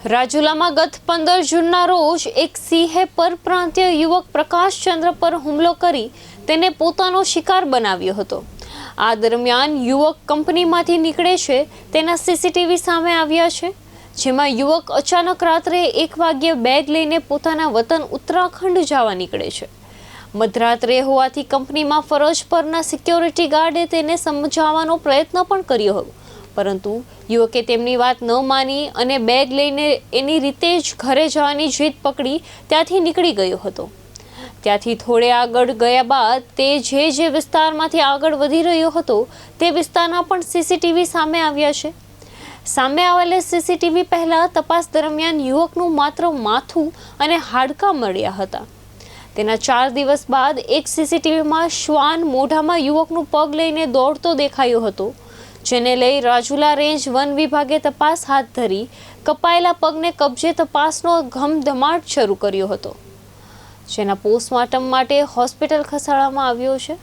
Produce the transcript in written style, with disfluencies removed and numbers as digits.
રાજુલામાં ગત 15 જૂનના રોજ એક સિંહે પરપ્રાંતીય યુવક પ્રકાશચંદ્ર પર હુમલો કરી તેને પોતાનો શિકાર બનાવ્યો હતો। આ દરમિયાન યુવક કંપનીમાંથી નીકળે છે તેના સીસીટીવી સામે આવ્યા છે, જેમાં યુવક અચાનક રાત્રે 1 વાગ્યે બેગ લઈને પોતાના વતન ઉત્તરાખંડ જવા નીકળે છે। મધરાત્રે હોવાથી કંપનીમાં ફરજ પરના સિક્યોરિટી ગાર્ડે તેને સમજાવવાનો પ્રયત્ન પણ કર્યો હતો, પરંતુ યુવકે તેમની વાત ન માની અને બેગ લઈને એની રીતે જ ઘરે જવાની જીદ પકડી ત્યાંથી નીકળી ગયો હતો। ત્યાંથી થોડે આગળ ગયા બાદ તે જે વિસ્તારમાંથી આગળ વધી રહ્યો હતો તે વિસ્તારના પણ સીસીટીવી સામે આવ્યા છે। સામે આવેલા સીસીટીવી પહેલા તપાસ દરમિયાન યુવકનું માત્ર માથું અને હાડકાં મળ્યા હતા। તેના 4 દિવસ બાદ એક સીસીટીવીમાં શ્વાન મોઢામાં યુવકનું પગ લઈને દોડતો દેખાયો હતો, જેને લઈ રાજુલા રેન્જ વન વિભાગે તપાસ હાથ ધરી કપાયેલા પગને કબજે તપાસનો ધમધમાટ શરૂ કર્યો હતો, જેના પોસ્ટમોર્ટમ માટે હોસ્પિટલ ખસેડવામાં આવ્યો છે।